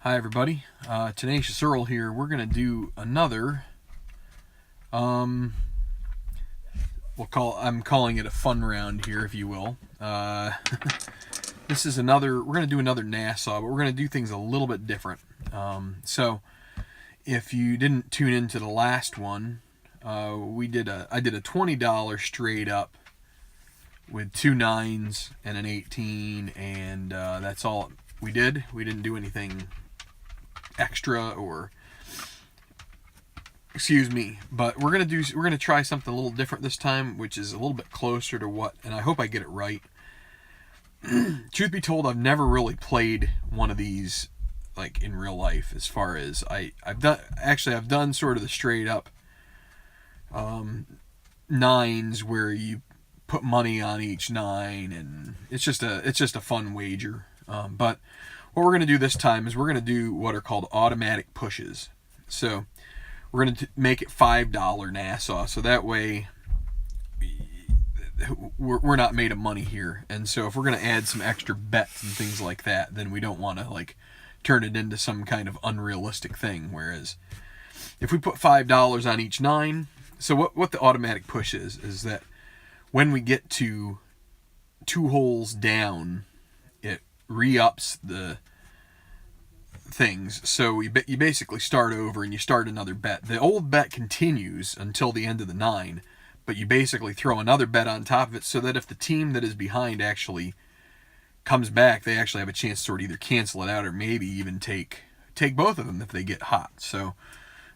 Hi everybody, Tenacious Earl here. We're going to do another, I'm calling it a fun round here, if you will. This is we're going to do another Nassau, but we're going to do things a little bit different. So if you didn't tune into the last one, I did a $20 straight up with 2 9s and an 18, and that's all we did. We didn't do anything extra, or excuse me, but we're gonna try something a little different this time, which is a little bit closer to what, and I hope I get it right. Truth be told, I've never really played one of these like in real life. As far as I've done sort of the straight up nines where you put money on each 9, and it's just a fun wager. But what we're going to do this time is we're going to do what are called automatic pushes. So we're going to make it $5 Nassau, so that way we're not made of money here. And so if we're going to add some extra bets and things like that, then we don't want to like turn it into some kind of unrealistic thing. Whereas if we put $5 on each 9, so what the automatic push is that when we get to 2 holes down, it re-ups the things. So you basically start over and you start another bet. The old bet continues until the end of the 9, but you basically throw another bet on top of it, so that if the team that is behind actually comes back, they actually have a chance to sort of either cancel it out or maybe even take both of them if they get hot. So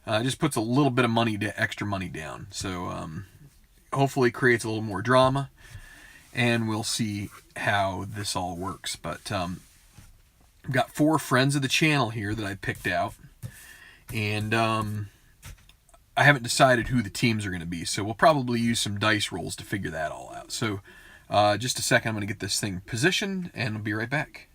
it just puts a little bit of extra money down. So hopefully creates a little more drama, and we'll see how this all works. But I've got 4 friends of the channel here that I picked out, and I haven't decided who the teams are going to be, so we'll probably use some dice rolls to figure that all out. So just a second, I'm going to get this thing positioned, and I'll be right back.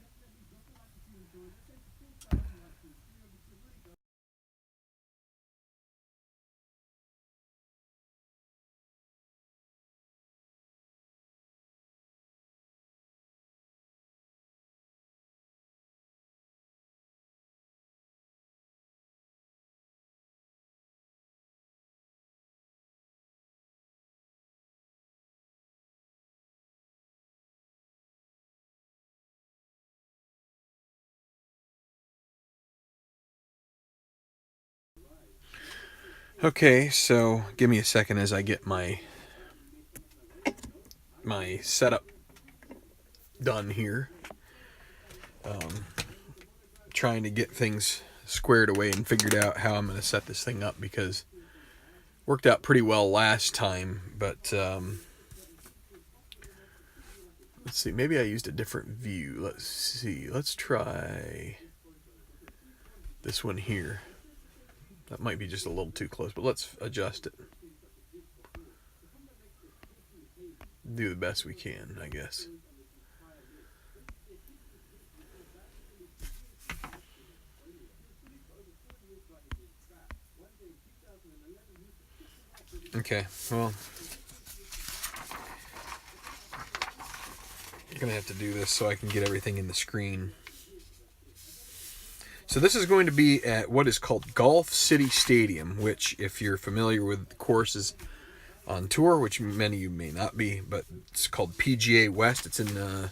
Okay, so give me a second as I get my setup done here. Trying to get things squared away and figured out how I'm going to set this thing up, because it worked out pretty well last time, but let's see, maybe I used a different view. Let's see, let's try this one here. That might be just a little too close, but let's adjust it. Do the best we can, I guess. Okay, well, I'm going to have to do this so I can get everything in the screen. So this is going to be at what is called Golf City Stadium, which, if you're familiar with the courses on tour, which many of you may not be, but it's called PGA West. It's in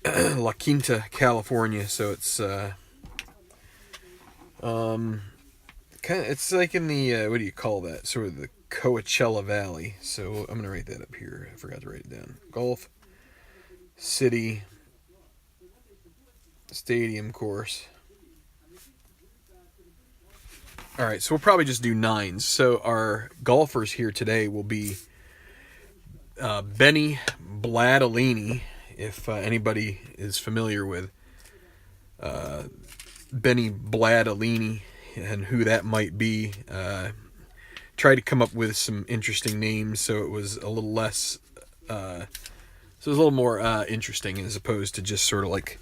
La Quinta, California, so it's it's like in the what do you call that? Sort of the Coachella Valley. So I'm gonna write that up here. I forgot to write it down. Golf City Stadium course. All right, so we'll probably just do 9s. So our golfers here today will be Benny Bladolini, if anybody is familiar with Benny Bladolini and who that might be. Tried to come up with some interesting names, so it was a little less, so it was a little more interesting, as opposed to just sort of like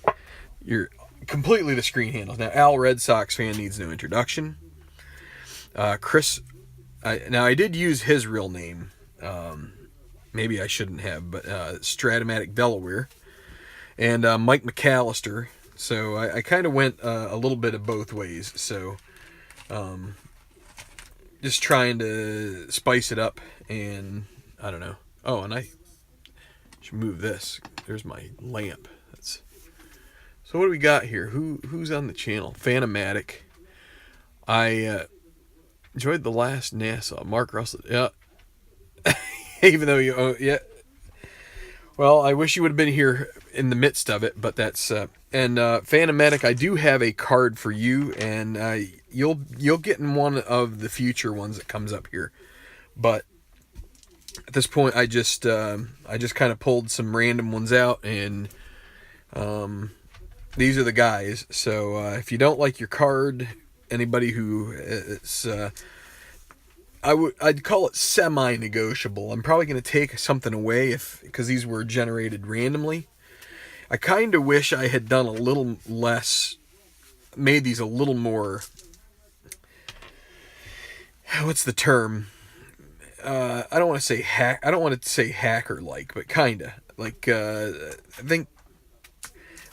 you're completely the screen handles. Now, Al, Red Sox fan, needs no introduction. Chris, now I did use his real name. Maybe I shouldn't have, but Stratomatic Delaware. And Mike McAllister, So I kind of went a little bit of both ways. So just trying to spice it up, and I don't know. Oh, and I should move this. There's my lamp. That's so. What do we got here? Who's on the channel? Phantomatic. I enjoyed the last Nassau. Mark Russell. Yeah. Even though yeah. Well, I wish you would have been here in the midst of it, but that's and Phantomatic. I do have a card for you, and you'll get in one of the future ones that comes up here. But at this point, I just kind of pulled some random ones out, and these are the guys. So if you don't like your card, anybody who it's I'd call it semi-negotiable. I'm probably going to take something away because these were generated randomly. I kind of wish I had done a little less, made these a little more. What's the term? I don't want to say hack. I don't want to say hacker-like, but kinda like. I think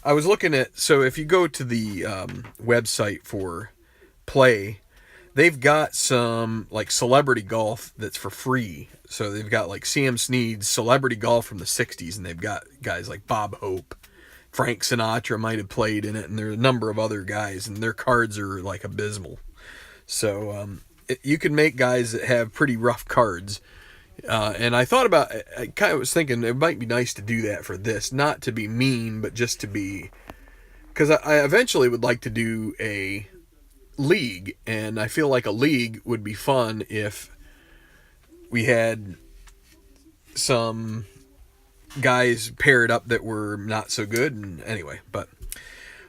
I was looking at. So if you go to the website for Play, they've got some like celebrity golf that's for free. So they've got like Sam Snead's celebrity golf from the 60s, and they've got guys like Bob Hope, Frank Sinatra might have played in it, and there are a number of other guys, and their cards are like abysmal. So you can make guys that have pretty rough cards. And I thought about, I kind of was thinking it might be nice to do that for this, not to be mean, but just to be, because I eventually would like to do a league, and I feel like a league would be fun if we had some guys paired up that were not so good. And anyway, but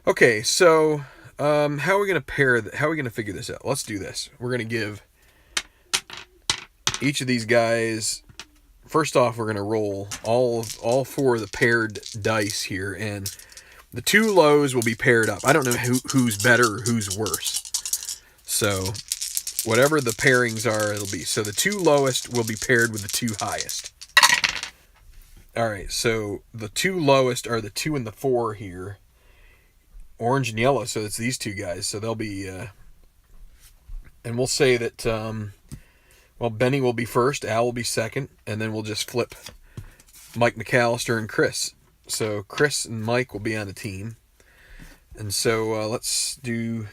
okay, so how are we gonna how are we gonna figure this out? Let's do this. We're gonna give each of these guys, first off, we're gonna roll all four of the paired dice here, and the two lows will be paired up. I don't know who's better or who's worse. So whatever the pairings are, it'll be. So the two lowest will be paired with the two highest. All right, so the two lowest are the 2 and the 4 here. Orange and yellow, so it's these two guys. So they'll be, and we'll say that, well, Benny will be first, Al will be second, and then we'll just flip Mike McAllister and Chris. So Chris and Mike will be on the team. And so let's do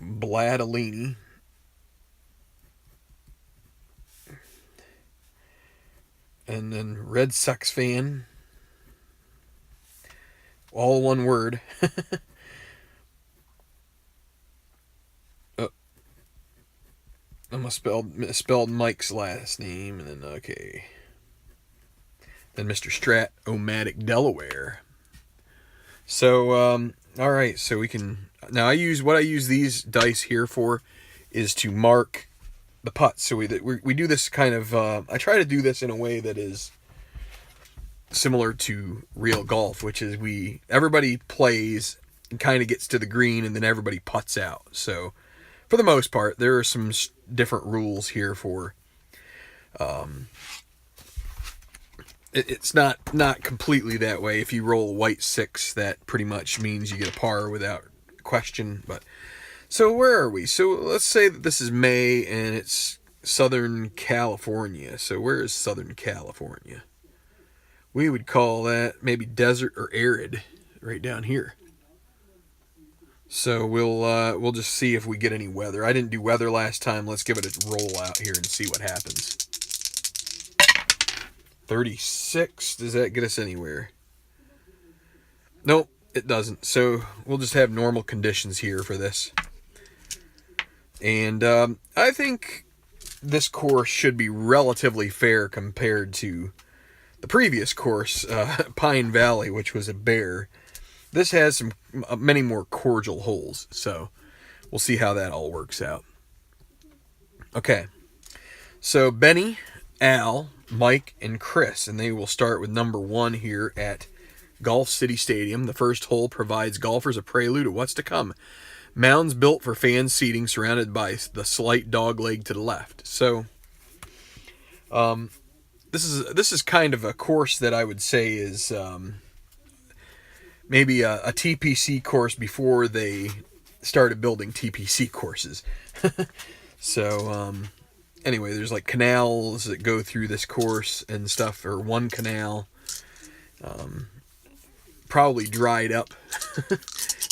Bladalini. And then Red Sox fan. All one word. Oh. I misspelled Mike's last name. And then, okay. Then Mr. Strat-O-Matic Delaware. So, all right. So we can... Now, what I use these dice here for is to mark the putts. So we do this kind of... I try to do this in a way that is similar to real golf, which is everybody plays and kind of gets to the green, and then everybody putts out. So for the most part, there are some different rules here for... It's not completely that way. If you roll a white 6, that pretty much means you get a par without question. But so where are we? So let's say that this is May and it's Southern California. So where is Southern California? We would call that maybe desert or arid, right down here. So we'll just see if we get any weather. I didn't do weather last time. Let's give it a roll out here and see what happens. 36. Does that get us anywhere? Nope, it doesn't. So we'll just have normal conditions here for this. And I think this course should be relatively fair compared to the previous course, Pine Valley, which was a bear. This has many more cordial holes, so we'll see how that all works out. Okay, so Benny, Al, Mike, and Chris, and they will start with number 1 here at Golf City Stadium. The first hole provides golfers a prelude of what's to come. Mounds built for fan seating surrounded by the slight dog leg to the left. So this is kind of a course that I would say is maybe a TPC course before they started building TPC courses. So anyway, there's like canals that go through this course and stuff, or one canal. Probably dried up.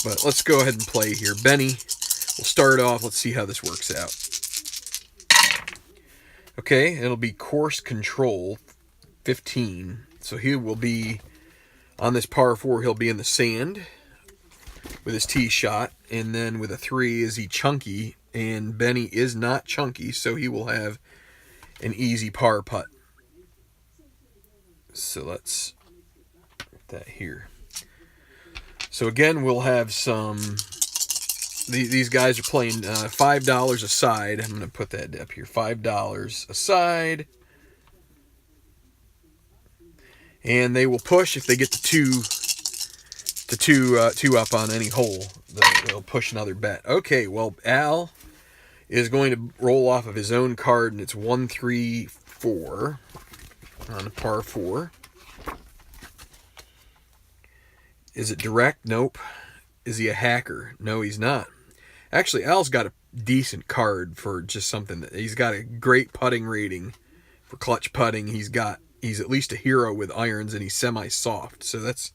But let's go ahead and play here. Benny, we'll start off. Let's see how this works out. Okay, it'll be course control 15. So he will be on this par 4. He'll be in the sand with his tee shot, and then with a 3, is he chunky? And Benny is not chunky, so he will have an easy par putt. So let's put that here. So again, we'll have some. These guys are playing $5 a side. I'm going to put that up here. $5 a side. And they will push if they get to two up on any hole. They'll push another bet. Okay, well, Al is going to roll off of his own card, and it's 1-3-4 on a par 4. Is it direct? Nope. Is he a hacker? No, he's not. Actually, Al's got a decent card for just something that he's got a great putting rating for clutch putting. He's at least a hero with irons, and he's semi-soft, so that's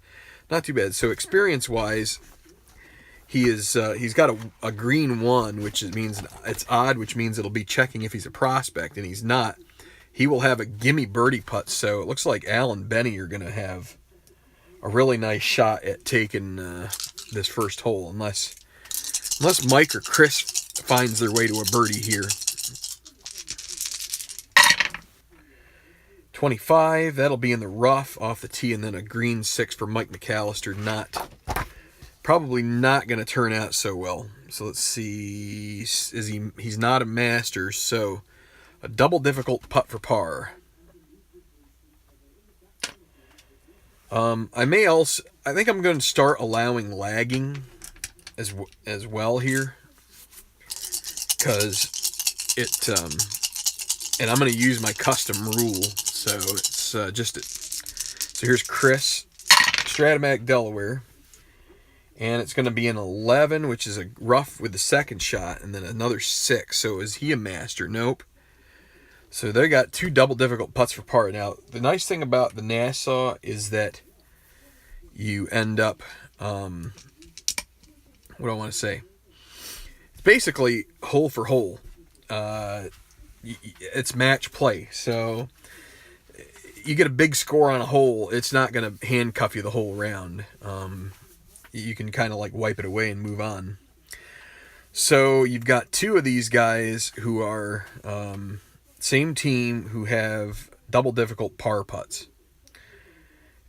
not too bad. So experience-wise, he's got a green 1, which means it's odd, which means it'll be checking if he's a prospect, and he's not. He will have a gimme birdie putt, so it looks like Al and Benny are going to have a really nice shot at taking this first hole, unless Mike or Chris finds their way to a birdie here. 25, that'll be in the rough off the tee, and then a green 6 for Mike McAllister. Probably not going to turn out so well. So let's see, he's not a master, so a double difficult putt for par. I think I'm going to start allowing lagging as well here, because and I'm going to use my custom rule. So it's so here's Chris, Stratomatic Delaware, and it's going to be an 11, which is a rough with the second shot, and then another 6. So is he a master? Nope. So they got 2 double difficult putts for par. Now, the nice thing about the Nassau is that you end up, what do I want to say? It's basically hole for hole. It's match play. So you get a big score on a hole, it's not going to handcuff you the whole round. You can kind of like wipe it away and move on. So you've got 2 of these guys who are same team, who have double difficult par putts.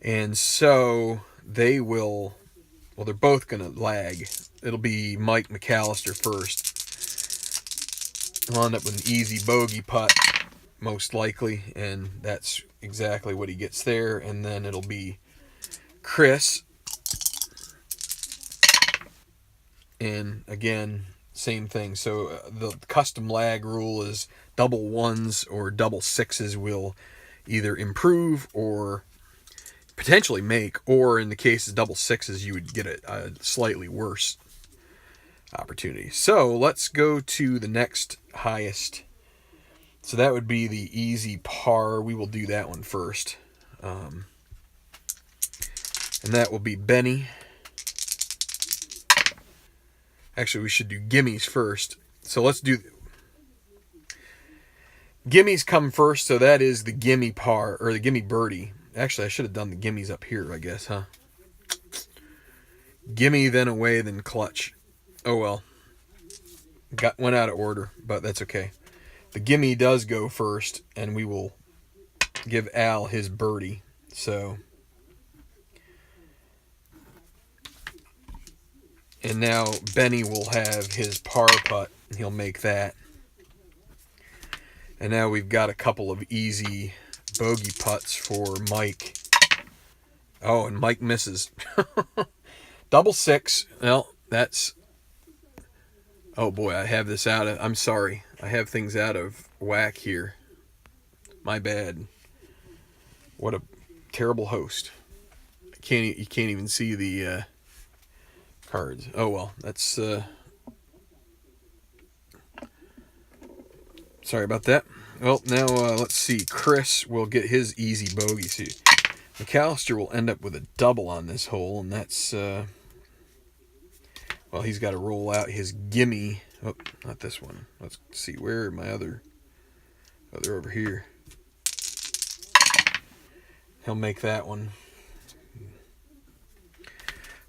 And so they will, well, they're both going to lag. It'll be Mike McAllister first. He'll end up with an easy bogey putt, most likely, and that's exactly what he gets there. And then it'll be Chris. And again, same thing. So the custom lag rule is double 1s or double 6s will either improve or potentially make, or in the case of double 6s, you would get a slightly worse opportunity. So let's go to the next highest. So that would be the easy par. We will do that one first. And that will be Benny. Actually, we should do gimmies first. So let's do... Gimmies come first, so that is the gimme par, or the gimme birdie. Actually, I should have done the gimmies up here, I guess, huh? Gimme, then away, then clutch. Oh, well. Went out of order, but that's okay. The gimme does go first, and we will give Al his birdie. So... And now Benny will have his par putt, and he'll make that. And now we've got a couple of easy bogey putts for Mike. Oh, and Mike misses. Double 6. Well, that's... Oh boy, I have this out of... I'm sorry. I have things out of whack here. My bad. What a terrible host. I you can't even see the cards. Oh well, that's sorry about that. Well, now let's see. Chris will get his easy bogey. See, McAllister will end up with a double on this hole, and that's well, he's got to roll out his gimme. Oh, not this one. Let's see, where are my other? Oh, they're over here. He'll make that one.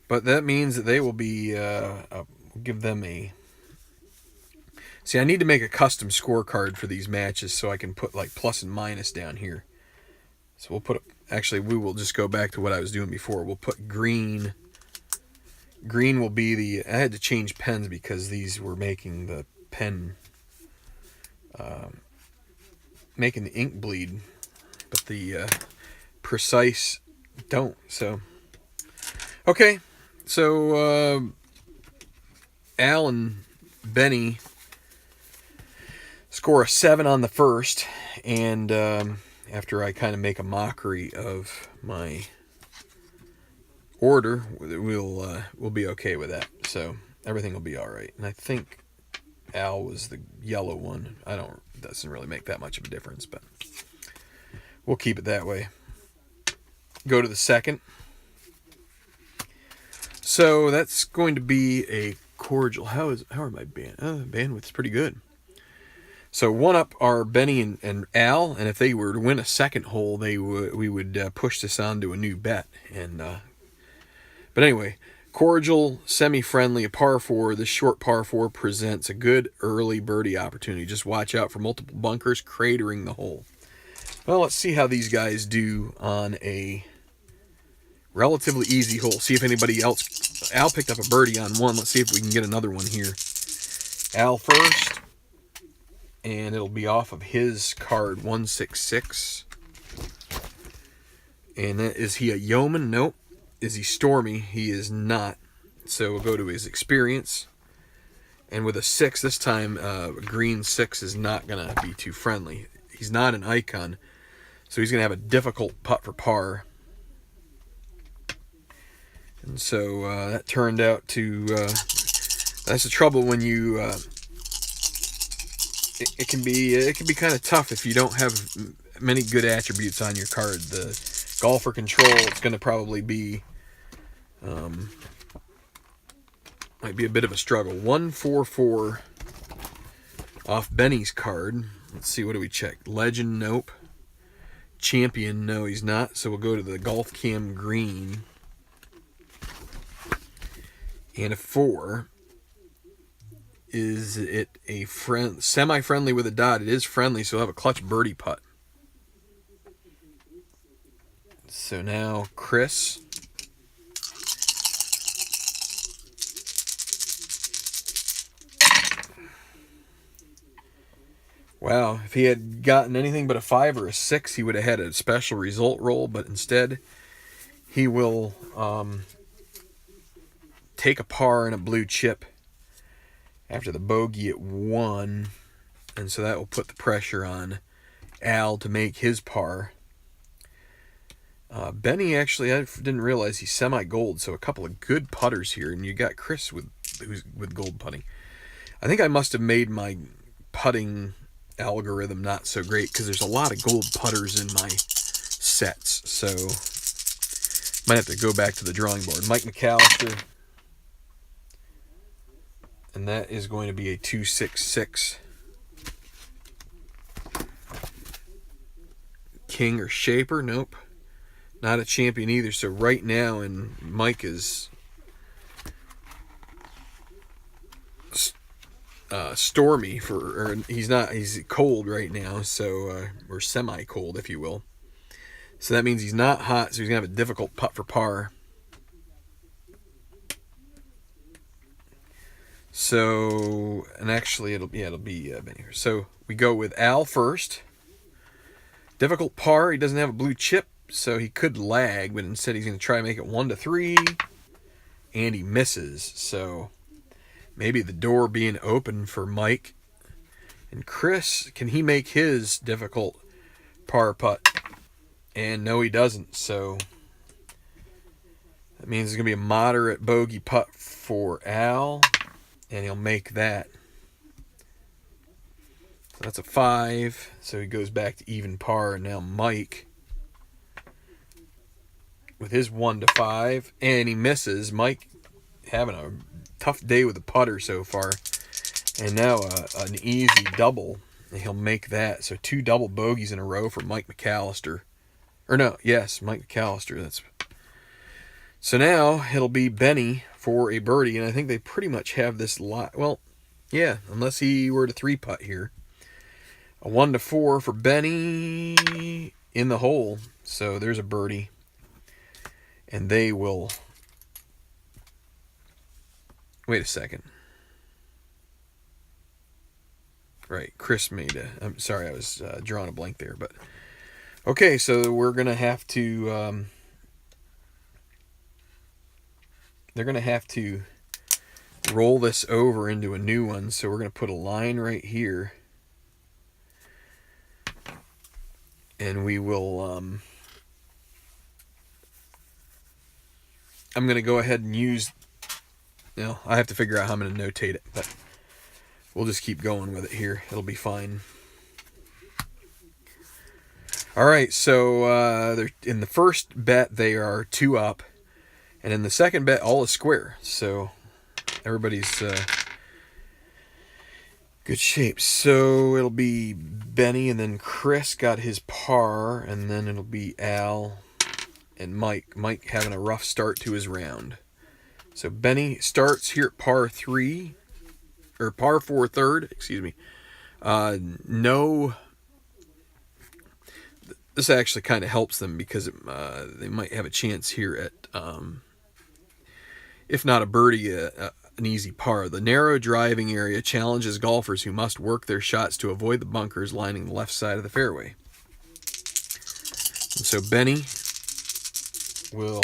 But that means that they will be, we'll give them a... See, I need to make a custom scorecard for these matches so I can put like plus and minus down here. So we'll put, actually, we will just go back to what I was doing before. We'll put green. Green will be the, I had to change pens because these were making the pen, making the ink bleed. But the precise don't. So, okay. So, Al and Benny score a 7 on the first, and after I kind of make a mockery of my order, we'll be okay with that. So everything will be all right. And I think Al was the yellow one. Doesn't really make that much of a difference, but we'll keep it that way. Go to the second. So that's going to be a cordial. How are my bandwidth's pretty good. So one up are Benny and Al, and if they were to win a second hole, we would push this on to a new bet. And but anyway, cordial, semi-friendly, a par 4. This short par 4 presents a good early birdie opportunity. Just watch out for multiple bunkers cratering the hole. Well, let's see how these guys do on a relatively easy hole. See if anybody else... Al picked up a birdie on one. Let's see if we can get another one here. Al first. And it'll be off of his card, 166. And that, is he a yeoman? Nope. Is he stormy? He is not. So we'll go to his experience. And with a 6, this time, green 6 is not going to be too friendly. He's not an icon. So he's going to have a difficult putt for par. And so that turned out to... that's the trouble when you... It can be kind of tough if you don't have many good attributes on your card. The golfer control, it's going to probably be... might be a bit of a struggle. 144 off Benny's card. Let's see, what do we check? Legend, nope. Champion, no, he's not. So we'll go to the Golf Cam Green. And a 4. Is it a semi-friendly with a dot? It is friendly, so we'll have a clutch birdie putt. So now Chris. Wow, if he had gotten anything but a 5 or a 6, he would have had a special result roll, but instead he will take a par and a blue chip after the bogey at 1, and so that will put the pressure on Al to make his par. Benny, actually, I didn't realize he's semi-gold, so a couple of good putters here, and you got Chris with gold putting. I think I must have made my putting algorithm not so great, because there's a lot of gold putters in my sets, so might have to go back to the drawing board. Mike McAllister. And that is going to be a 266. King or Shaper? Nope. Not a champion either. So right now, and Mike is stormy or he's cold right now, so or semi-cold, if you will. So that means he's not hot, so he's gonna have a difficult putt for par. So, and actually it'll be Benny here. So we go with Al first. Difficult par. He doesn't have a blue chip, so he could lag, but instead he's going to try to make it 1-3, and he misses. So maybe the door being open for Mike. And Chris, can he make his difficult par putt? And no, he doesn't. So That means it's going to be a moderate bogey putt for Al, and he'll make that. So that's a 5, so he goes back to even par, and now Mike with his 1 to 5, and he misses. Mike having a tough day with the putter so far, and now an easy double, and he'll make that. So 2 double bogeys in a row for Mike McAllister. Or no, yes, Mike McAllister. That's so now it'll be Benny for a birdie, and I think they pretty much have this lot. Well, yeah, unless he were to 3-putt here. A 1 to 4 for Benny in the hole. So there's a birdie, and they will. Wait a second. Right, Chris made a. I'm sorry, I was drawing a blank there, but okay. So we're gonna have to. They're going to have to roll this over into a new one. So we're going to put a line right here. And we will... I'm going to go ahead and use... I have to figure out how I'm going to notate it. But we'll just keep going with it here. It'll be fine. Alright, so they're in the first bet, they are 2 up. And in the second bet, all is square. So everybody's good shape. So it'll be Benny, and then Chris got his par, and then it'll be Al and Mike. Mike having a rough start to his round. So Benny starts here at par 3, or par 4 third, excuse me. No... This actually kind of helps them because they might have a chance here at... if not a birdie, an easy par. The narrow driving area challenges golfers who must work their shots to avoid the bunkers lining the left side of the fairway. And so Benny will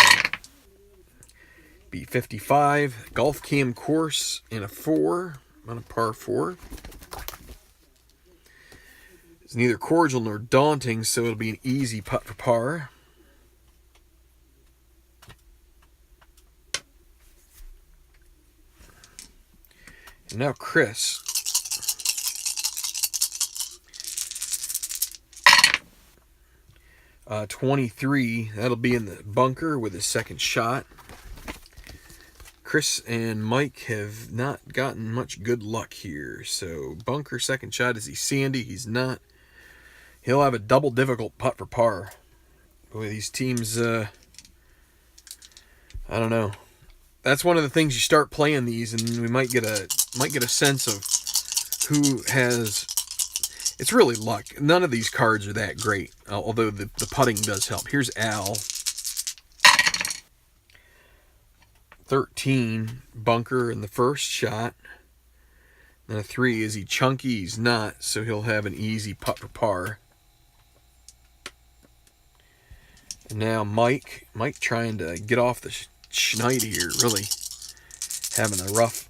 be 55. Golf cam course in a 4 on a par 4. It's neither cordial nor daunting, so it'll be an easy putt for par. And now Chris. Uh, 23. That'll be in the bunker with his second shot. Chris and Mike have not gotten much good luck here. So bunker, second shot. Is he sandy? He's not. He'll have a double difficult putt for par. Boy, these teams, I don't know. That's one of the things, you start playing these, and we might get a sense of who has. It's really luck. None of these cards are that great, although the putting does help. Here's Al. 13, bunker in the first shot. And a 3, is he chunky? He's not, so he'll have an easy putt for par. And now Mike trying to get off the schneid here, really having a rough.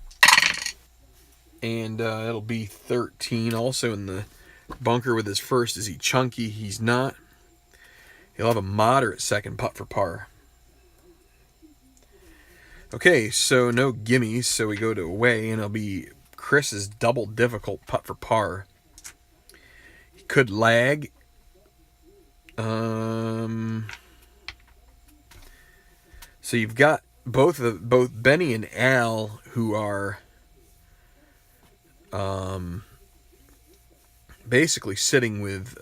And it'll be 13, also in the bunker with his first. Is he chunky? He's not. He'll have a moderate second putt for par. Okay, so no gimmies, so we go to away, and it'll be Chris's double difficult putt for par. He could lag. So you've got both Benny and Al, who are basically sitting with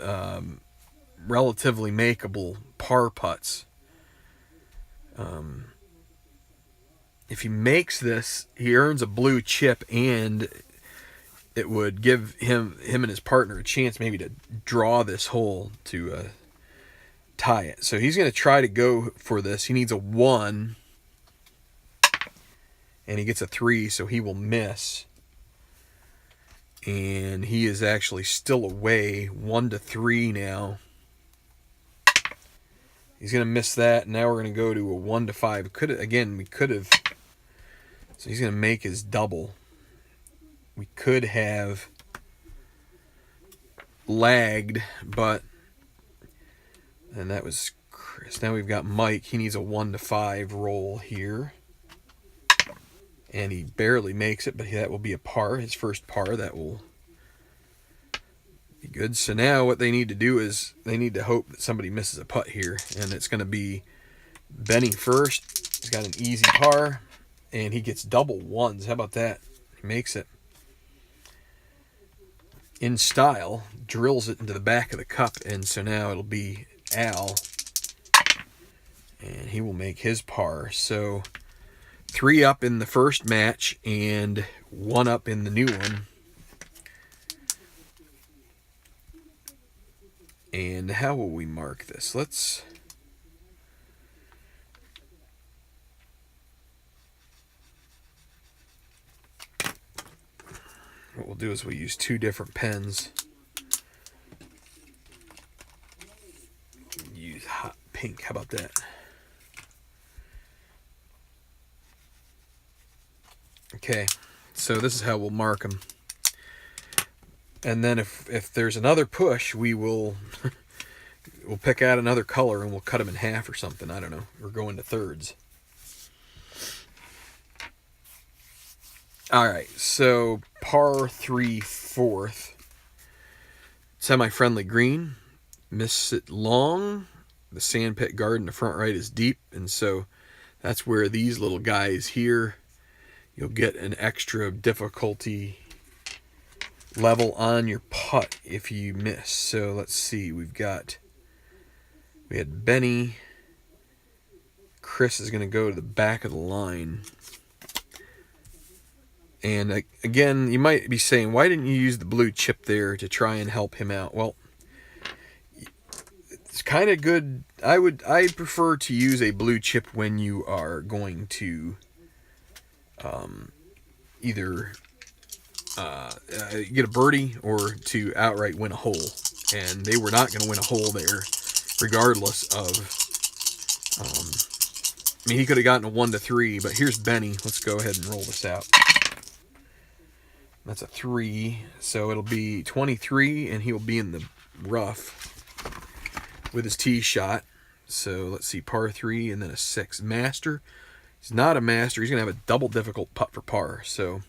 relatively makeable par putts. If he makes this, he earns a blue chip, and it would give him and his partner a chance maybe to draw this hole to tie it. So he's going to try to go for this. He needs a 1, and he gets a 3, so he will miss. And he is actually still away, 1 to 3 now. He's going to miss that. Now we're going to go to a 1 to 5. We could have. So he's going to make his double. We could have lagged, but. And that was Chris. Now we've got Mike. He needs a 1 to 5 roll here. And he barely makes it, but that will be a par. His first par. That will be good. So now what they need to do is they need to hope that somebody misses a putt here. And it's going to be Benny first. He's got an easy par. And he gets double ones. How about that? He makes it. In style, drills it into the back of the cup. And so now it'll be Al. And he will make his par. So 3 up in the first match and 1 up in the new one. And how will we mark this? What we'll do is we'll use 2 different pens. Use hot pink. How about that? Okay, so this is how we'll mark them. And then if there's another push, we'll pick out another color and we'll cut them in half or something. I don't know. We're going to thirds. All right, so par 3 fourth. Semi-friendly green. Miss it long. The sandpit guard in the front right is deep. And so that's where these little guys here, you'll get an extra difficulty level on your putt if you miss. So let's see. We had Benny. Chris is going to go to the back of the line. And again, you might be saying, why didn't you use the blue chip there to try and help him out? Well, it's kind of good. I prefer to use a blue chip when you are going to either get a birdie or to outright win a hole. And they were not going to win a hole there, regardless of. I mean, he could have gotten a 1 to 3, but here's Benny. Let's go ahead and roll this out. That's a 3, so it'll be 23, and he'll be in the rough with his tee shot. So let's see, par 3 and then a 6. Master. He's not a master. He's going to have a double difficult putt for par. So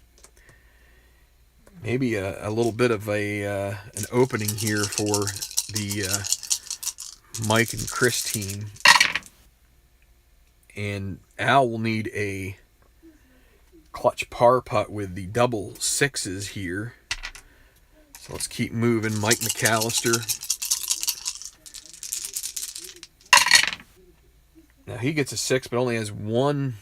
maybe a little bit of an opening here for the Mike and Chris team. And Al will need a clutch par putt with the double 6s here. So let's keep moving. Mike McAllister. Now he gets a 6, but only has 1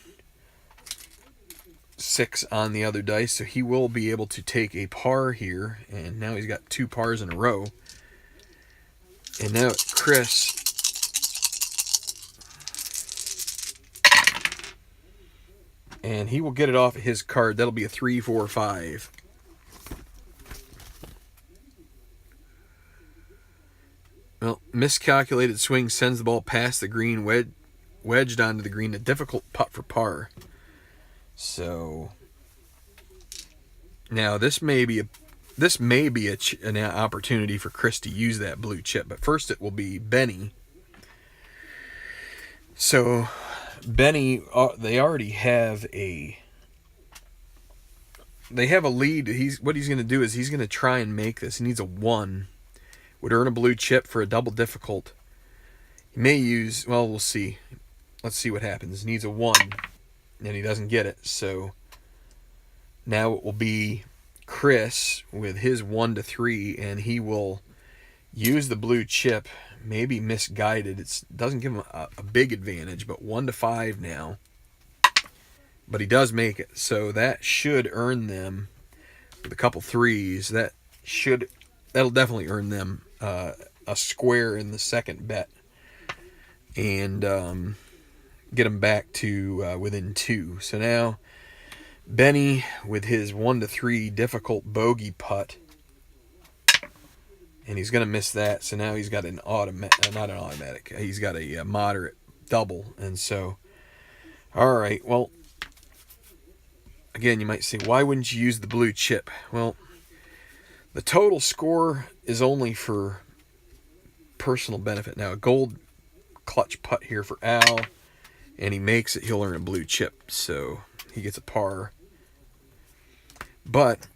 6 on the other dice, so he will be able to take a par here. And now he's got 2 pars in a row. And now Chris. And he will get it off of his card. That'll be a 3, 4, 5. Well, miscalculated swing sends the ball past the green, wedged onto the green. A difficult putt for par. So now this may be an opportunity for Chris to use that blue chip. But first it will be Benny. So Benny, they already have a lead. What he's going to do is he's going to try and make this. He needs a 1. Would earn a blue chip for a double difficult. He may use, well, we'll see. Let's see what happens. He needs a 1, and he doesn't get it. So now it will be Chris with his 1 to 3, and he will use the blue chip. Maybe misguided. It doesn't give him a big advantage, but 1 to 5 now. But he does make it, so that should earn them with a couple 3s. That'll definitely earn them a square in the second bet, and get them back to within 2. So now Benny with his 1 to 3 difficult bogey putt. And he's going to miss that, so now he's got an automatic, not an automatic, he's got a moderate double. And so, all right, well, again, you might say, why wouldn't you use the blue chip? Well, the total score is only for personal benefit. Now, a gold clutch putt here for Al, and he makes it. He'll earn a blue chip, so he gets a par. But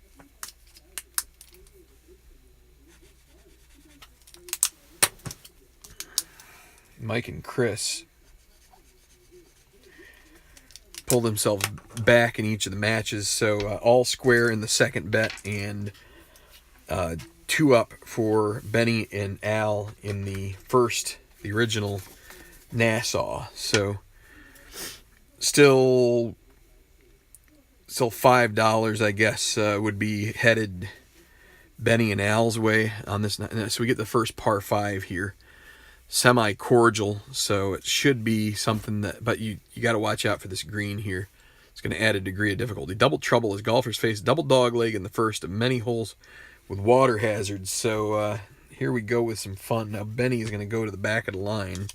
Mike and Chris pulled themselves back in each of the matches, so all square in the second bet, and 2 up for Benny and Al in the original Nassau. So still $5, I guess, would be headed Benny and Al's way on this. So we get the first par 5 here. Semi-cordial, so it should be something that, but you got to watch out for this green here. It's going to add a degree of difficulty. Double trouble as golfers face double dogleg in the first of many holes with water hazards. So here we go with some fun. Now Benny is going to go to the back of the line.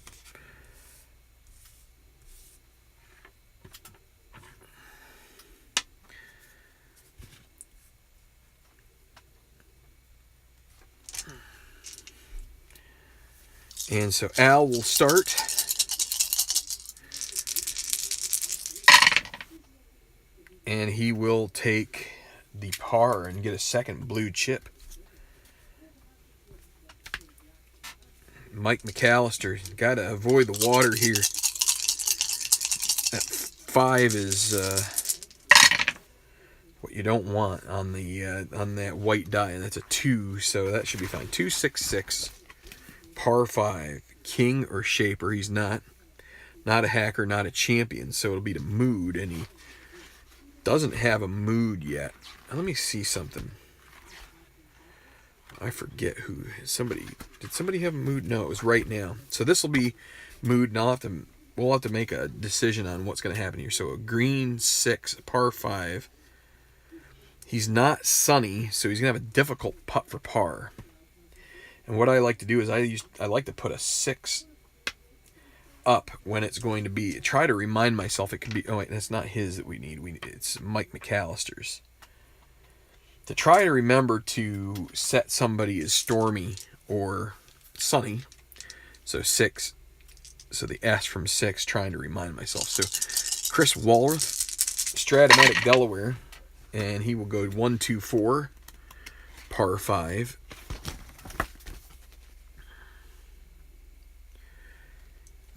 And so Al will start. And he will take the par and get a second blue chip. Mike McAllister, got to avoid the water here. That 5 is what you don't want on the on that white die, and that's a 2, so that should be fine. 266. Par 5, king or shaper. He's not a hacker, not a champion, so it'll be the mood, and he doesn't have a mood yet. Now, let me see something. I forget who. Did somebody have a mood? No, it was right now. So this will be mood, and we'll have to make a decision on what's going to happen here. So a green 6, a par 5. He's not sunny, so he's going to have a difficult putt for par. And what I like to do is I like to put a 6 up when it's going to be. Try to remind myself it could be. Oh wait, that's not his that we need. It's Mike McAllister's. To try to remember to set somebody as stormy or sunny. So 6. So the S from 6. Trying to remind myself. So Chris Walworth, Stratomatic Delaware, and he will go 1, 2, 4, par 5.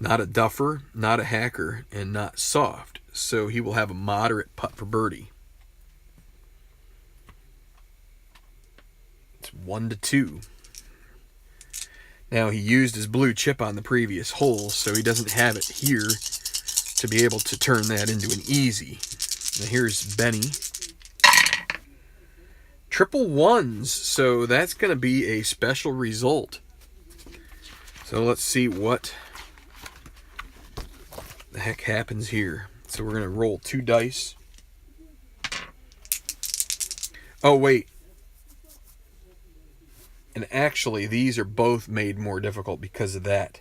Not a duffer, not a hacker, and not soft. So he will have a moderate putt for birdie. It's 1 to 2. Now he used his blue chip on the previous hole, so he doesn't have it here to be able to turn that into an easy. Now here's Benny. Triple 1s, so that's going to be a special result. So let's see what the heck happens here. So we're going to roll 2 dice. Oh, wait. And actually, these are both made more difficult because of that.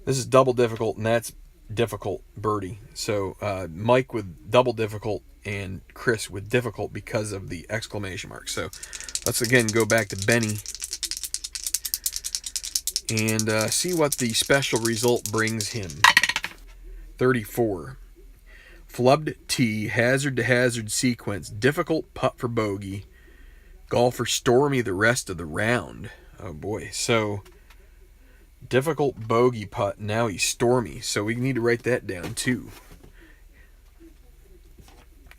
This is double difficult, and that's difficult birdie. So Mike with double difficult and Chris with difficult because of the exclamation mark. So let's again go back to Benny and see what the special result brings him. 34. Flubbed tee, hazard to hazard sequence, difficult putt for bogey. Golfer stormy the rest of the round. Oh boy. So difficult bogey putt. Now he's stormy. So we need to write that down too.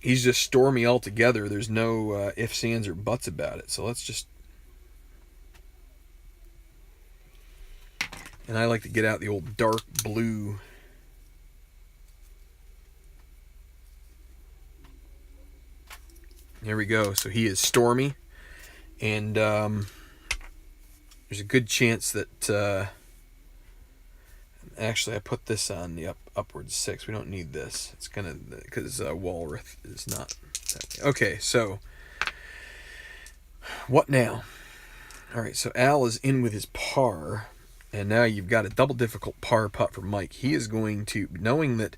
He's just stormy altogether. There's no ifs, ands, or buts about it. So let's just. And I like to get out the old dark blue. There we go. So he is stormy. And there's a good chance that actually I put this on the upward 6. We don't need this. It's gonna because Walworth is not that way. Okay, so what now? All right, so Al is in with his par, and now you've got a double difficult par putt for Mike. He is going to, knowing that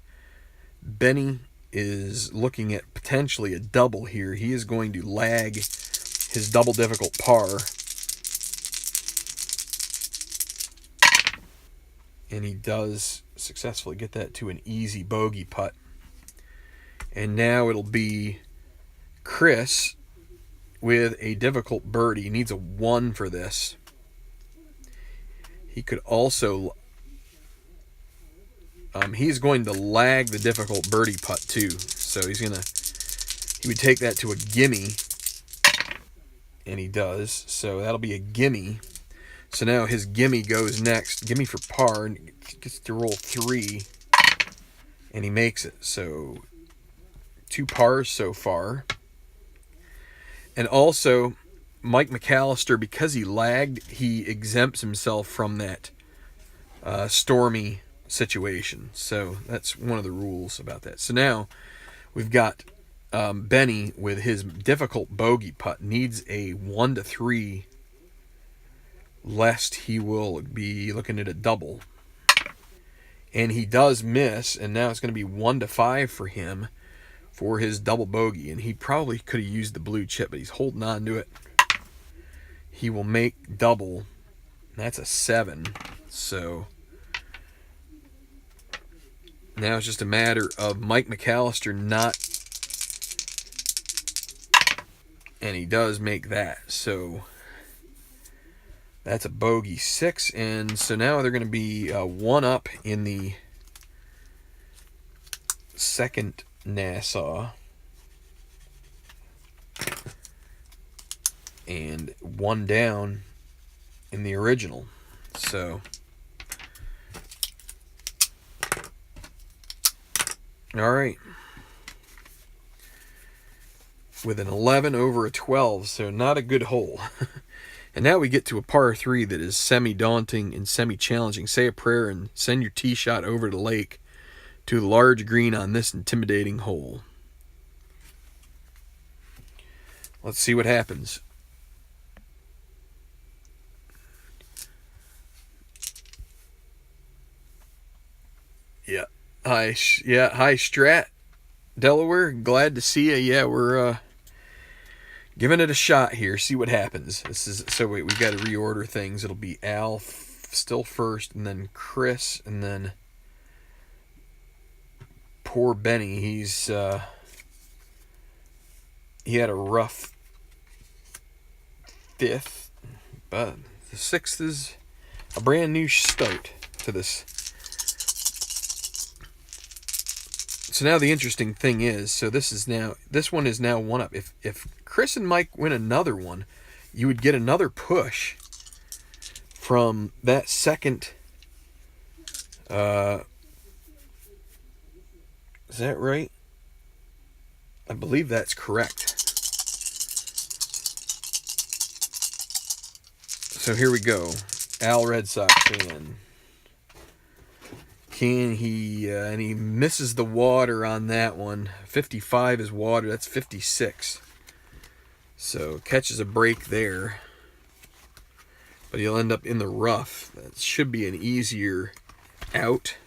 Benny is looking at potentially a double here, he is going to lag his double difficult par And he does successfully get that to an easy bogey putt. And now it'll be Chris with a difficult birdie. He needs a 1 for this. He could also... he's going to lag the difficult birdie putt too. So he would take that to a gimme. And he does. So that'll be a gimme. So now his gimme goes next. Gimme for par. And gets to roll 3. And he makes it. So 2 pars so far. And also, Mike McAllister, because he lagged, he exempts himself from that stormy situation. So that's one of the rules about that. So now we've got Benny with his difficult bogey putt. Needs a 1 to 3, lest he will be looking at a double. And he does miss, and now it's going to be 1 to 5 for him for his double bogey. And he probably could have used the blue chip, but he's holding on to it. He will make double. That's a 7. So now it's just a matter of Mike McAllister not... And he does make that. So that's a bogey 6. And so now they're going to be 1 up in the second Nassau. And 1 down in the original. So all right. With an 11 over a 12, so not a good hole. And now we get to a par 3 that is semi-daunting and semi-challenging. Say a prayer and send your tee shot over the lake to the large green on this intimidating hole. Let's see what happens. Yeah. Hi, Strat, Delaware. Glad to see you. Yeah, we're giving it a shot here. See what happens. This is so we got to reorder things. It'll be Al still first, and then Chris, and then poor Benny. He had a rough 5th, but the 6th is a brand new start to this. So now the interesting thing is, so this one is now 1 up. If Chris and Mike win another one, you would get another push from that second. Is that right? I believe that's correct. So here we go. Al Red Sox fan. Can he, and he misses the water on that one. 55 is water, that's 56. So catches a break there. But he'll end up in the rough. That should be an easier out.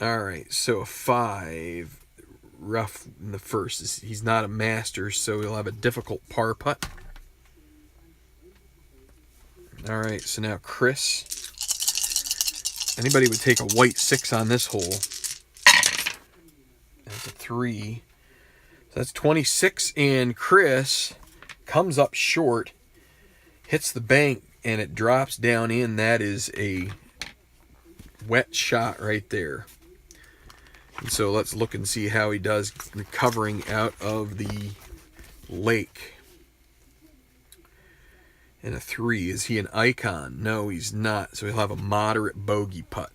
Alright, so a 5. Rough in the first. He's not a master, so he'll have a difficult par putt. Alright, so now Chris. Anybody would take a white 6 on this hole. That's a 3. So that's 26, and Chris comes up short, hits the bank, and it drops down in. That is a wet shot right there. And so let's look and see how he does recovering out of the lake. And a 3. Is he an icon? No, he's not. So he'll have a moderate bogey putt.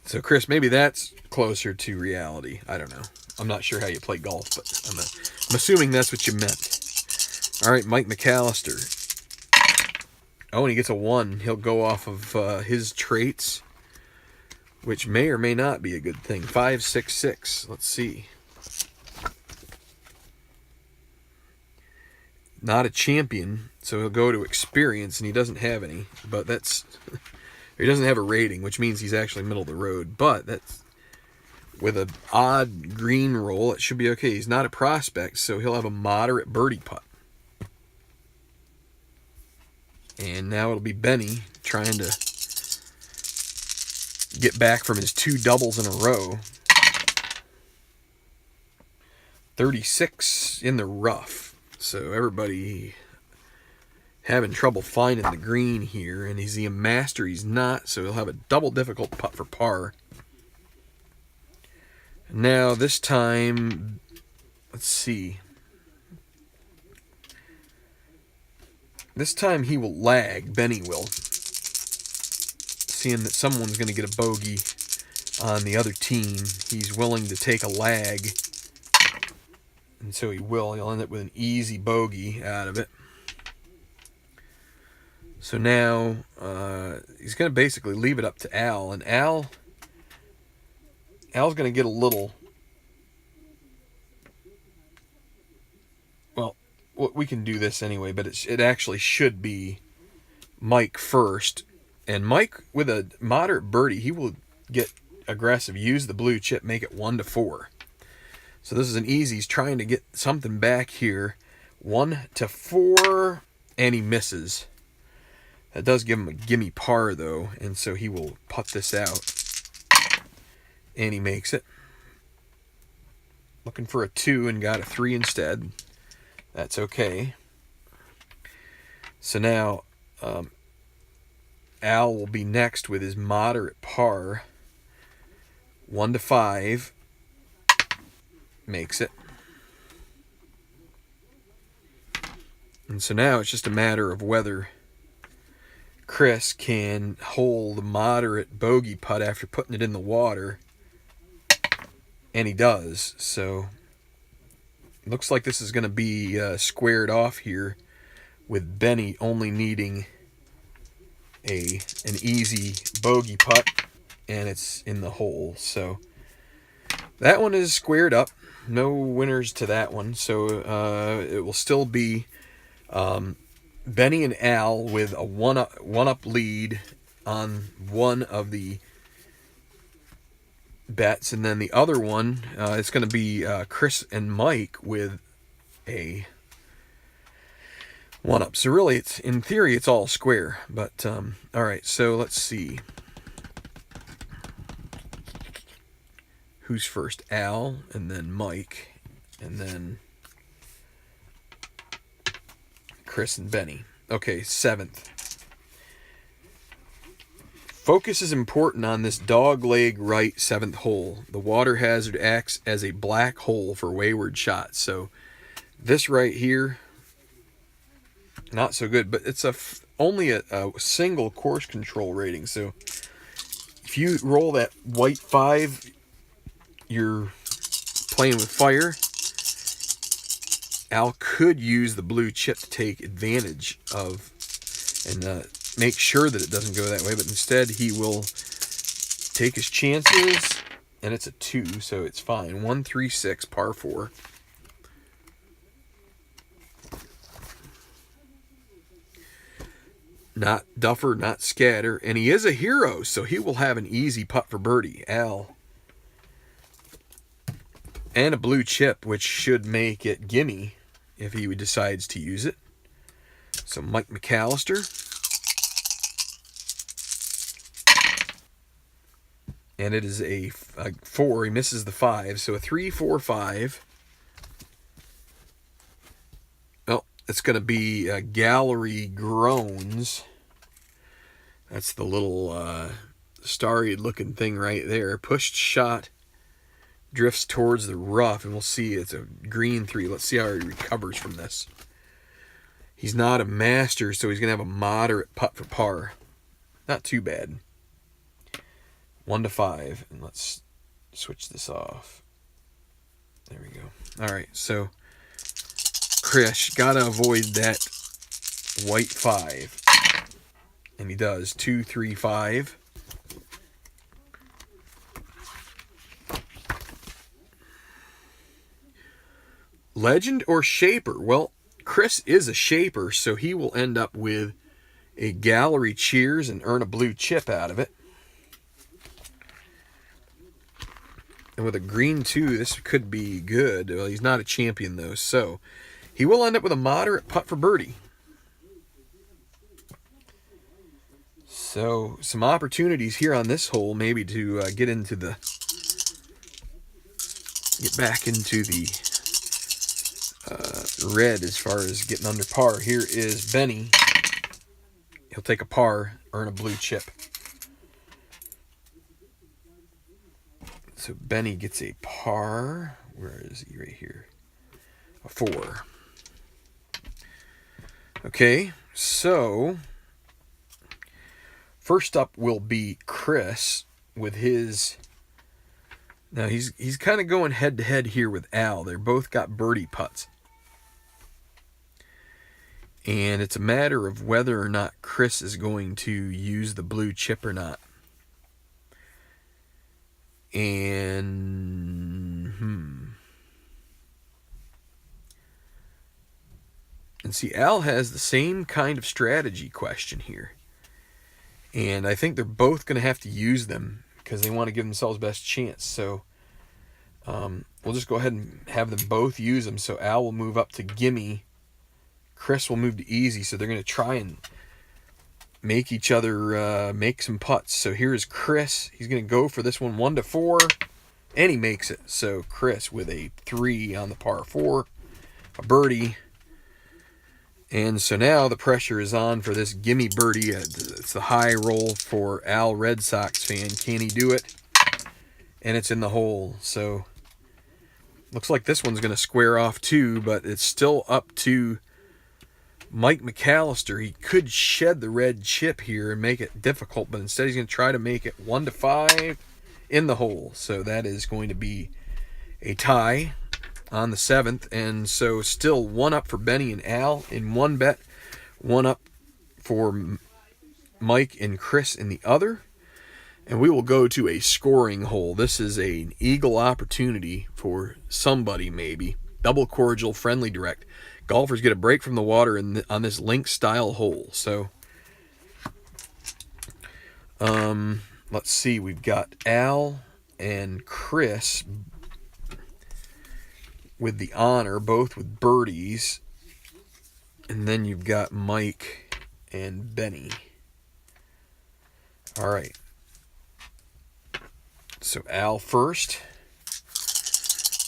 So, Chris, maybe that's closer to reality. I don't know. I'm not sure how you play golf, but I'm assuming that's what you meant. All right, Mike McAllister. Oh, and he gets a 1. He'll go off of his traits, which may or may not be a good thing. 5, 6, 6. Let's see. Not a champion, so he'll go to experience, and he doesn't have any. But that's... he doesn't have a rating, which means he's actually middle of the road. But that's... with an odd green roll, it should be okay. He's not a prospect, so he'll have a moderate birdie putt. And now it'll be Benny trying to get back from his 2 doubles in a row. 36 in the rough. So everybody having trouble finding the green here. And is he a master? He's not. So he'll have a double difficult putt for par. Now this time, let's see. This time he will lag. Benny will. Seeing that someone's going to get a bogey on the other team, he's willing to take a lag. And so he will. He'll end up with an easy bogey out of it. So now he's going to basically leave it up to Al. And Al's going to get a little... Well, we can do this anyway, but it actually should be Mike first. And Mike, with a moderate birdie, he will get aggressive. Use the blue chip, make it 1-4. So this is an easy. He's trying to get something back here. 1-4, and he misses. That does give him a gimme par, though, and so he will putt this out. And he makes it. Looking for a 2 and got a 3 instead. That's okay. So now Al will be next with his moderate par. 1-5. Makes it. And so now it's just a matter of whether Chris can hold a moderate bogey putt after putting it in the water. And he does. So looks like this is going to be squared off here, with Benny only needing an easy bogey putt, and it's in the hole. So that one is squared up. No winners to that one. So it will still be Benny and Al with a one up lead on one of the bets, and then the other one it's going to be Chris and Mike with a 1 up. So really, it's in theory it's all square. But all right, so let's see. Who's first? Al, and then Mike, and then Chris and Benny. Okay, 7th. Focus is important on this dog leg right 7th hole. The water hazard acts as a black hole for wayward shots. So this right here, not so good, but it's only a single course control rating. So if you roll that white 5, you're playing with fire. Al could use the blue chip to take advantage of and make sure that it doesn't go that way, but instead he will take his chances, and it's a 2, so it's fine. 1-3-6, par 4. Not duffer, not scatter, and he is a hero, so he will have an easy putt for birdie. Al. And a blue chip, which should make it gimme if he decides to use it. So Mike McAllister. And it is a 4. He misses the 5. So a 3-4-5. Well, it's going to be Gallery Groans. That's the little starry looking thing right there. Pushed shot. Drifts towards the rough, and we'll see it's a green 3. Let's see how he recovers from this. He's not a master, so he's going to have a moderate putt for par. Not too bad. 1-5, and let's switch this off. There we go. All right, so Chris, got to avoid that white 5. And he does. 2-3-5. Legend or shaper? Well, Chris is a shaper, so he will end up with a gallery cheers and earn a blue chip out of it. And with a green 2, this could be good. Well, he's not a champion, though, so he will end up with a moderate putt for birdie. So some opportunities here on this hole, maybe to get back into the red as far as getting under par. Here is Benny. He'll take a par, earn a blue chip. So Benny gets a par. Where is he? Right here. A 4. Okay, so first up will be Chris with his. Now he's kind of going head to head here with Al. They're both got birdie putts. And it's a matter of whether or not Chris is going to use the blue chip or not. And see, Al has the same kind of strategy question here. And I think they're both going to have to use them because they want to give themselves best chance. So we'll just go ahead and have them both use them. So Al will move up to gimme. Chris will move to easy. So they're going to try and make each other make some putts. So here's Chris. He's going to go for this one 1 to 4. And he makes it. So Chris with a 3 on the par 4. A birdie. And so now the pressure is on for this gimme birdie. It's the high roll for Al, Red Sox fan. Can he do it? And it's in the hole. So looks like this one's going to square off too, but it's still up to Mike McAllister. He could shed the red chip here and make it difficult, but instead he's going to try to make it 1 to 5 in the hole. So that is going to be a tie on the 7th, and so still 1 up for Benny and Al in one bet, 1 up for Mike and Chris in the other, and we will go to a scoring hole. This is an eagle opportunity for somebody, maybe. Double cordial, friendly direct. Golfers get a break from the water on this link-style hole. So, let's see. We've got Al and Chris with the honor, both with birdies. And then you've got Mike and Benny. All right. So Al first.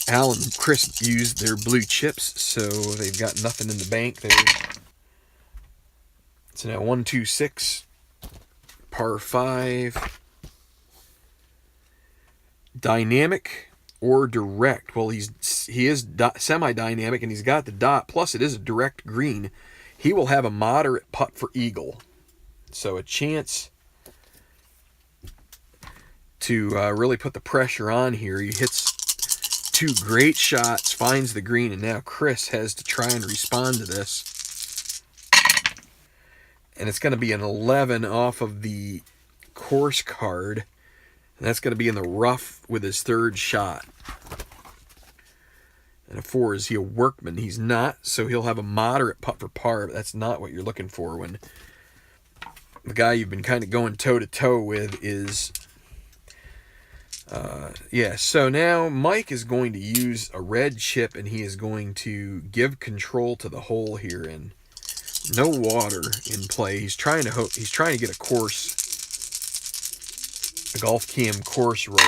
Al and Chris used their blue chips, so they've got nothing in the bank there. So now 1, 2, 6, par 5. Dynamic or direct. Well, he is semi-dynamic, and he's got the dot. Plus, it is a direct green. He will have a moderate putt for eagle. So a chance to really put the pressure on here. He hits 2 great shots, finds the green, and now Chris has to try and respond to this. And it's going to be an 11 off of the course card. And that's going to be in the rough with his 3rd shot. And a 4, is he a workman? He's not, so he'll have a moderate putt for par, but that's not what you're looking for when the guy you've been kind of going toe-to-toe with is... so now Mike is going to use a red chip, and he is going to give control to the hole here, and no water in play. He's trying to get a golf cam course roll.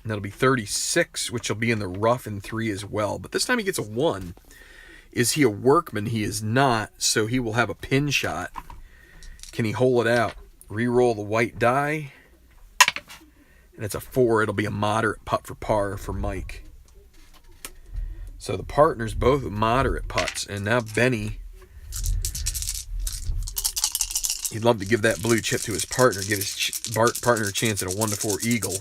And that'll be 36, which will be in the rough in 3 as well. But this time he gets a 1. Is he a workman? He is not, so he will have a pin shot. Can he hole it out? Reroll the white die. And it's a 4. It'll be a moderate putt for par for Mike. So the partners both with moderate putts. And now Benny, he'd love to give that blue chip to his partner, give his partner a chance at a 1 to 4 eagle.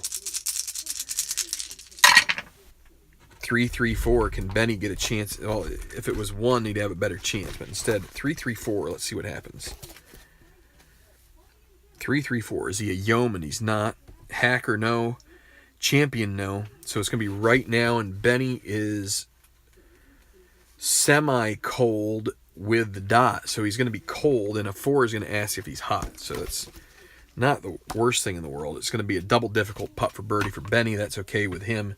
3, 3, 4. Can Benny get a chance? Well, if it was 1, he'd have a better chance. But instead, 3, 3, 4. Let's see what happens. 3, 3, 4. Is he a yeoman? He's not. Hacker, no. Champion, no. So it's going to be right now, and Benny is semi-cold with the dot. So he's going to be cold, and a 4 is going to ask if he's hot. So it's not the worst thing in the world. It's going to be a double difficult putt for birdie for Benny. That's okay with him.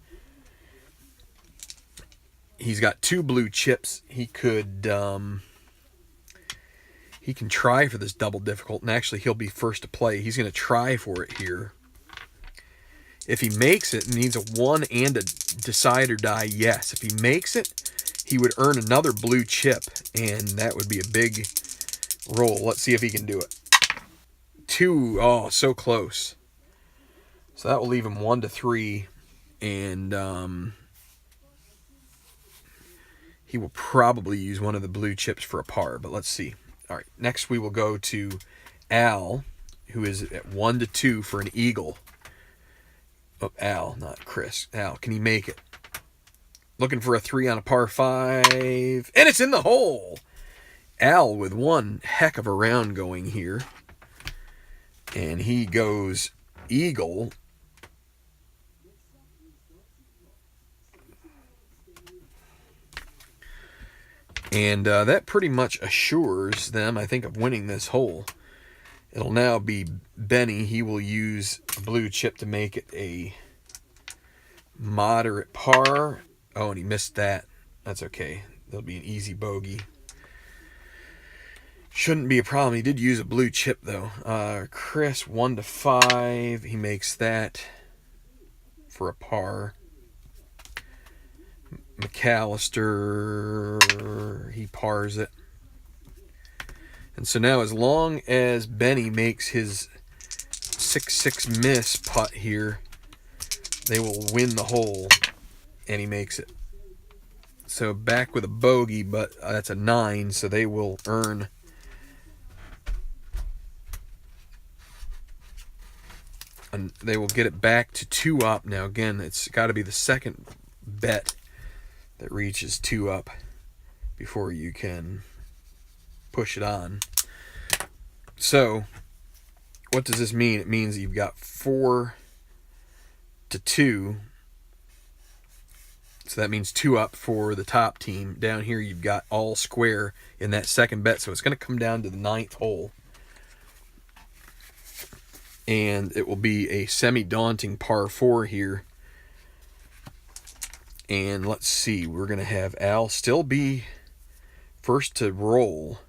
He's got 2 blue chips. He could he can try for this double difficult, and actually he'll be first to play. He's going to try for it here. If he makes it, needs a 1 and a decide or die, yes. If he makes it, he would earn another blue chip, and that would be a big roll. Let's see if he can do it. 2, oh, so close. So that will leave him 1 to 3, and he will probably use one of the blue chips for a par, but let's see. All right, next we will go to Al, who is at 1 to 2 for an eagle. Oh, Al, not Chris. Al, can he make it? Looking for a 3 on a par 5, and it's in the hole. Al with one heck of a round going here, and he goes eagle. And that pretty much assures them, I think, of winning this hole. It'll now be Benny. He will use a blue chip to make it a moderate par. Oh, and he missed that. That's okay. That'll be an easy bogey. Shouldn't be a problem. He did use a blue chip, though. Chris, 1 to 5. He makes that for a par. McAllister, he pars it. And so now, as long as Benny makes his 6-6 miss putt here, they will win the hole, and he makes it. So back with a bogey, but that's a 9, so they will earn and they will get it back to 2 up. Now again, it's got to be the second bet that reaches 2 up before you can push it on. So what does this mean? It means you've got 4 to 2. So that means 2 up for the top team. Down here you've got all square in that second bet. So it's going to come down to the 9th hole. And it will be a semi-daunting par 4 here. And let's see, we're going to have Al still be first to roll.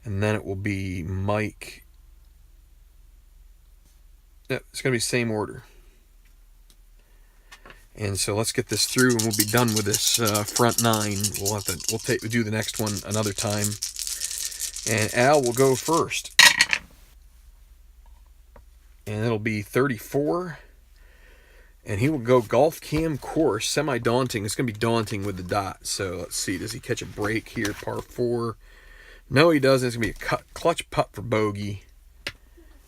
And then it will be Mike. Yeah, it's going to be same order. And so let's get this through, and we'll be done with this front 9. We'll do the next one another time. And Al will go first. And it'll be 34. And he will go golf cam course, semi-daunting. It's going to be daunting with the dot. So let's see, does he catch a break here, par 4? No, he doesn't. It's going to be a clutch putt for bogey.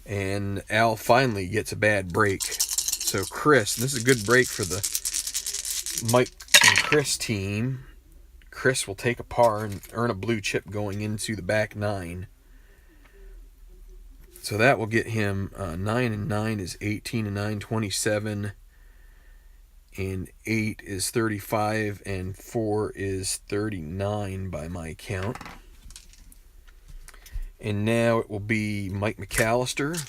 And Al finally gets a bad break. So Chris, and this is a good break for the Mike and Chris team. Chris will take a par and earn a blue chip going into the back 9. So that will get him 9 and 9 is 18 and 9, 27. And 8 is 35, and 4 is 39 by my count. And now it will be Mike McAllister.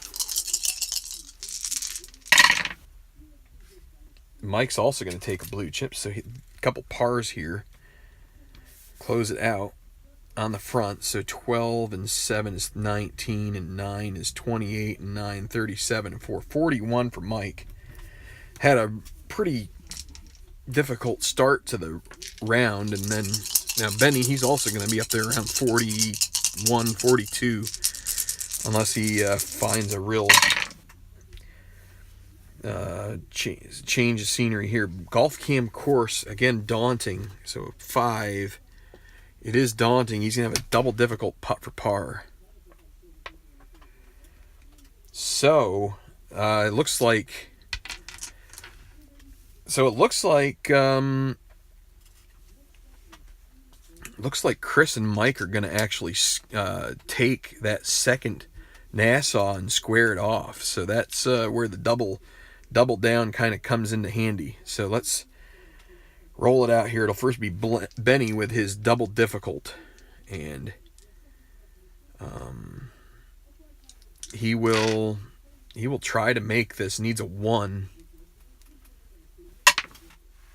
Mike's also going to take a blue chip, so a couple pars here. Close it out on the front. So 12 and 7 is 19, and 9 is 28, and 9, 37, and 4, 41 for Mike. Had a pretty difficult start to the round, and then now Benny, he's also going to be up there around 41, 42, unless he finds a real change of scenery here. Golf cam course, again, daunting. So 5, it is daunting. He's going to have a double difficult putt for par. So it looks like Chris and Mike are going to actually take that second Nassau and square it off. So that's where the double down kind of comes into handy. So let's roll it out here. It'll first be Benny with his double difficult, and he will try to make this. Needs a 1.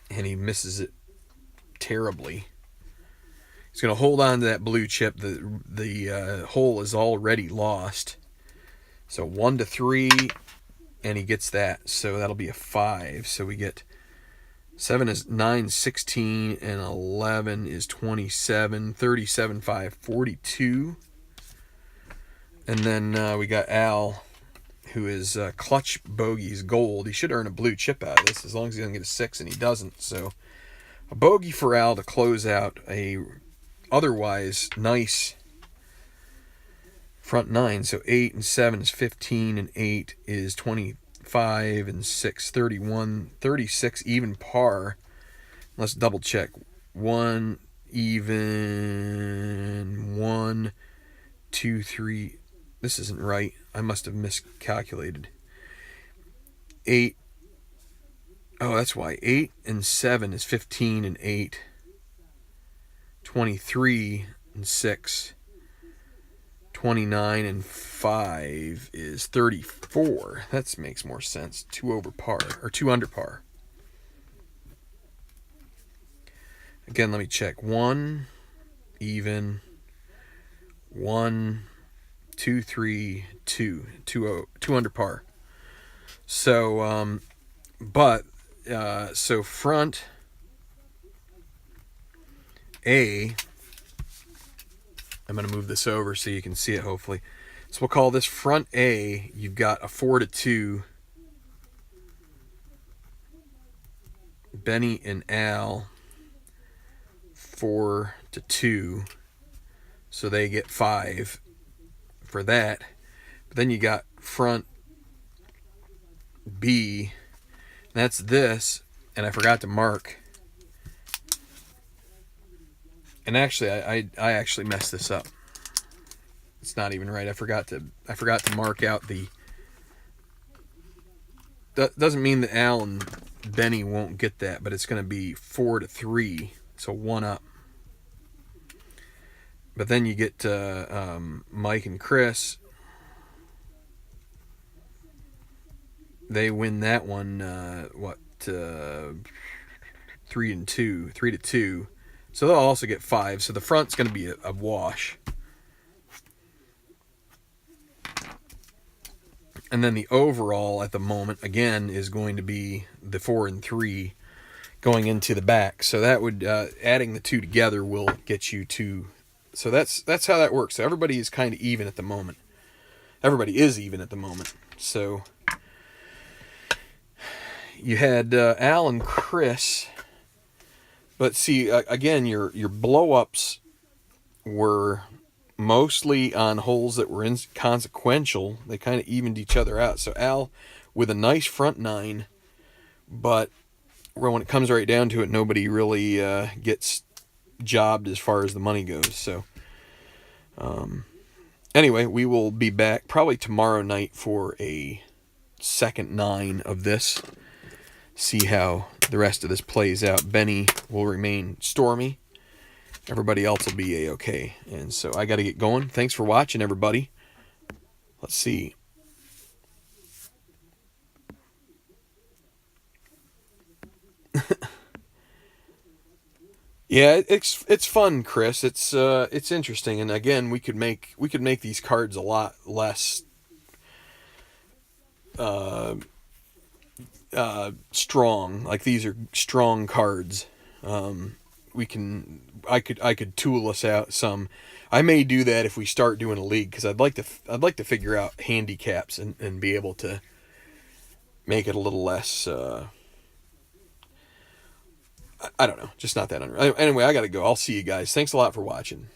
And he misses it terribly. It's going to hold on to that blue chip. The hole is already lost. So 1 to 3, and he gets that. So that'll be a 5. So we get 7 is 9, 16, and 11 is 27. 37, 5, 42. And then we got Al, who is clutch bogeys gold. He should earn a blue chip out of this as long as he doesn't get a 6, and he doesn't. So a bogey for Al to close out a otherwise nice front 9. So 8 and 7 is 15, and 8 is 25, and 6, 31, 36, even par. Let's double check. 1, even, 1, 2, 3. This isn't right. I must have miscalculated. 8. Oh, that's why. 8 and 7 is 15, and 8. 23 and 6. 29 and 5 is 34. That makes more sense. 2 over par, or 2 under par. Again, let me check. 1, even, 1, 2, 3, 2. 2 under par. So, so front A, I'm going to move this over so you can see it hopefully. So we'll call this front A. You've got a 4 to 2. Benny and Al, 4 to 2. So they get 5 for that. But then you got front B. That's this. And I forgot to mark. And actually, I actually messed this up. It's not even right. I forgot to mark out the. That doesn't mean that Al and Benny won't get that, but it's going to be 4 to 3, so 1 up. But then you get Mike and Chris. They win that one. 3 to 2. So they'll also get 5. So the front's going to be a wash. And then the overall at the moment, again, is going to be the 4 and 3 going into the back. So that would, adding the 2 together will get you to. So that's how that works. So everybody is kind of even at the moment. Everybody is even at the moment. So you had Al and Chris. But see, again, your blow-ups were mostly on holes that were inconsequential. They kind of evened each other out. So Al with a nice front 9, but when it comes right down to it, nobody really gets jobbed as far as the money goes. So anyway, we will be back probably tomorrow night for a second 9 of this. See how the rest of this plays out. Benny will remain stormy. Everybody else will be A-okay. And so I got to get going. Thanks for watching, everybody. Let's see. Yeah, it's fun, Chris. It's interesting, and again, we could make these cards a lot less strong. Like, these are strong cards. I could tool us out some. I may do that if we start doing a league, because I'd like to figure out handicaps and be able to make it a little less. I don't know, just not that. Anyway, I gotta go. I'll see you guys. Thanks a lot for watching.